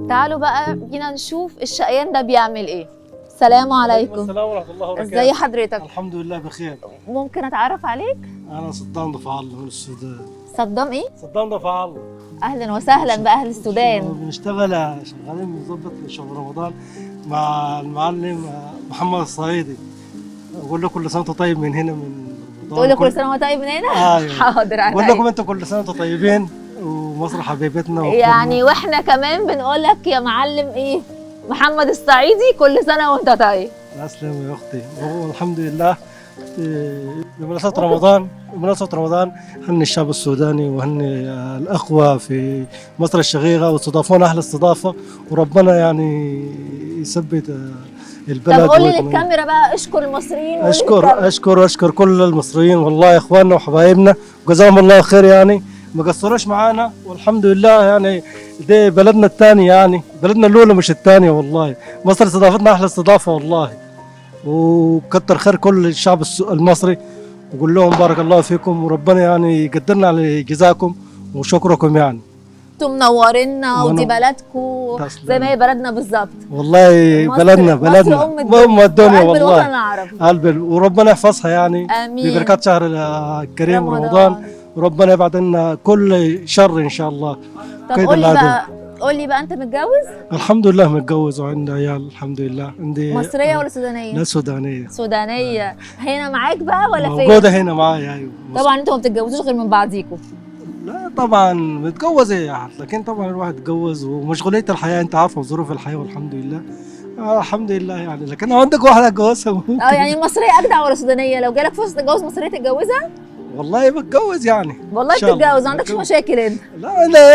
تعالوا بقى جينا نشوف الشقيان ده بيعمل ايه. السلام عليكم. السلام ورحمة الله وبركاته. ازي حضرتك؟ الحمد لله بخير. ممكن اتعرف عليك؟ أنا صدام ضفع الله من السودان. صدام ايه؟ صدام ضفع الله. اهلا وسهلا باهل السودان. بنشتغل شغالين بنظبط شهر رمضان مع المعلم محمد الصعيدي. بقول له كل سنة وأنت طيب من هنا من رمضان. تقول له كل سنه وانت طيب من هنا؟ أيوه. حاضر. بقول لكم أنتم كل سنة وأنتم طيبين ومصر حبيبتنا. يعني واحنا كمان بنقول لك يا معلم ايه؟ محمد الصعيدي كل سنه وانت طيب. أسلم يا أختي. والحمد لله بمناسبة رمضان هني الشعب السوداني وهني الأخوة في مصر الشقيقة واستضافونا أهل الاستضافة وربنا يعني يثبت البلد. طب قول لي للكاميرا بقى اشكر المصريين. أشكر كل المصريين والله إخواننا وحبايبنا وجزاهم الله خير، يعني ما قصروش معانا والحمد لله. يعني دي بلدنا الثانية، يعني بلدنا الأولى مش الثانية والله. مصر استضافتنا أحلى استضافة والله، وكتر خير كل الشعب المصري وقول لهم بارك الله فيكم وربنا يعني يقدرنا على جزاكم وشكركم. يعني انتم منورينا ودي بلدكم زي ما هي بلدنا بالظبط والله. بلدنا ام الدنيا والله، قلب وربنا يحفظها يعني امين ببركات شهر الكريم رمضان، وربنا يبعد عنا كل شر ان شاء الله. طب قول لي بقى انت متجوز؟ الحمد لله متجوز وعندي عيال الحمد لله. عندي مصرية ولا سودانية؟ لا سودانية. سودانية. هنا معاك بقى ولا فين؟ موجودة هنا معايا. ايوه طبعا انتوا ما بتتجوزوش غير من بعضيكم. لا طبعا متجوز لكن طبعا الواحد اتجوز ومشغولية الحياة انت عارفه وظروف الحياة والحمد لله. الحمد لله يعني. لكن عندك واحدة اتجوزها يعني المصرية اجدع ولا سودانية؟ لو جالك فرصة تتجوز مصرية تتجوزها؟ والله بتجوز يعني. والله بتتجوز ما عندكش مشاكل انت؟ لا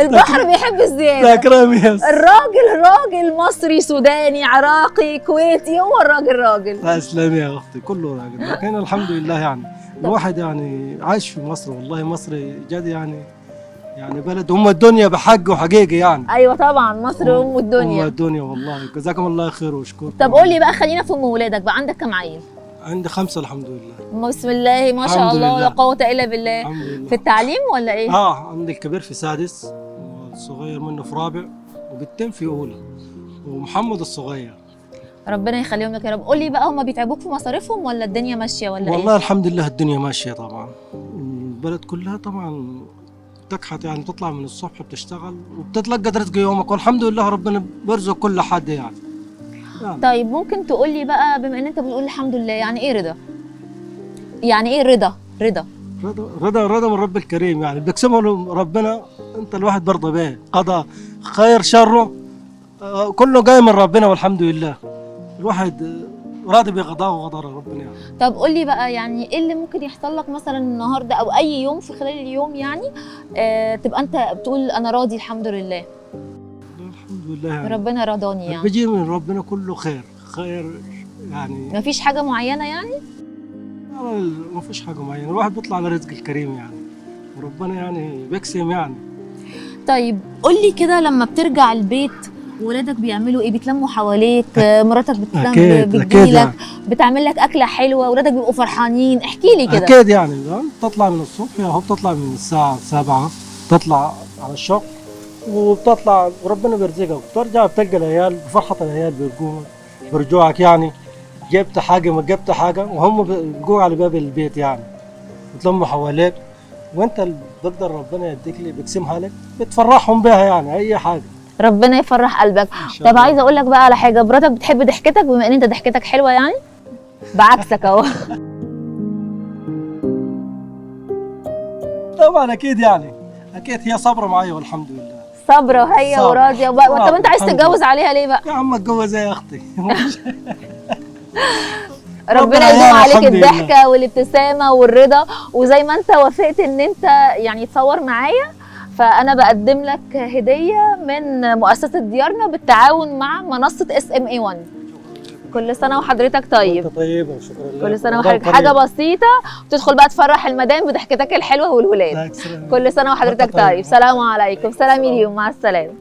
البحر بيحب الزيادة. لا كرامي. الراجل مصري سوداني عراقي كويتي، هو راجل. لا اسلامي يا اختي كله راجل. لكن الحمد لله يعني الواحد يعني عايش في مصر والله. مصر جد يعني بلد ام الدنيا بحق وحقيقي يعني. ايوه طبعا مصر ام الدنيا. ام الدنيا والله. جزاكم الله خير وشكر. طب قول لي بقى، خلينا في ام ولادك بقى، عندك كام عيل؟ عندي 5 الحمد لله. بسم الله ما شاء الله لا قوة إلا بالله. الحمد لله. في التعليم ولا إيه؟ عندي الكبير في سادس والصغير منه في رابع وبنتين في أولى ومحمد الصغير. ربنا يخليهم لك يا رب. قول لي بقى، هم بيتعبوك في مصاريفهم ولا الدنيا ماشية ولا إيه؟ والله الحمد لله الدنيا ماشية طبعا. البلد كلها طبعا تكحت يعني، تطلع من الصبح بتشتغل وبتتلقى رزق يومك والحمد لله ربنا بيرزق كل حد يعني. طيب ممكن تقول لي بقى، بما ان انت بتقول الحمد لله، يعني ايه رضا؟ يعني ايه رضا من رب الكريم يعني بيقسمه ربنا. انت الواحد برضه به قضاء خير شره كله جاي من ربنا والحمد لله. الواحد راضي بقضاء وقدر ربنا يعني. طب قول لي بقى، يعني ايه اللي ممكن يحصل لك مثلا النهارده او اي يوم في خلال اليوم يعني تبقى انت بتقول انا راضي الحمد لله؟ الحمد لله يعني. ربنا رضاني يعني. بيجي من ربنا كله خير يعني. مفيش حاجة معينة يعني؟ مفيش حاجة معينة، الواحد بيطلع على رزق الكريم يعني وربنا يعني بيقسم يعني. طيب قول لي كده، لما بترجع البيت ولادك بيعملوا ايه؟ بيتلموا حواليك؟ مراتك بتجيلك بتعمل لك اكله حلوه؟ ولادك بيبقوا فرحانين؟ احكي لي كده. اكيد يعني. تطلع من الصبح اهو، بتطلع من الساعه 7 تطلع على الشغل وبتطلع وربنا بيرزقك، بترجع بتلقى العيال بفرحه. العيال بيرجوعك يعني جبت حاجه ما جبت حاجه، وهم بيلقوك على باب البيت يعني بتلموا حواليك، وانت بقدر ربنا يديك لي بيقسمها لك بتفرحهم بها يعني. اي حاجه ربنا يفرح قلبك. طب عايزه اقول لك بقى على حاجه، مراتك بتحب ضحكتك بما ان انت ضحكتك حلوه يعني؟ بعكسك اهو. طبعا اكيد يعني. اكيد هي صابره معايا والحمد لله. صابره وهي وراضيه. طب انت عايز تتجوز عليها ليه بقى؟ يا عم اتجوزها يا اختي. ربنا يدوم عليك الضحكه والابتسامه والرضا، وزي ما انت وافقت ان انت يعني تصور معايا، فانا بقدم لك هديه من مؤسسه ديارنا بالتعاون مع منصه SMA1. كل سنه وحضرتك طيب. وانت طيبه وشكرا لله. كل سنه وحضرتك حاجه بسيطه وتدخل بقى تفرح المدام بضحكتك الحلوه والولاد. كل سنه وحضرتك طيب. سلام عليكم. سلامي ليهم. مع السلامه.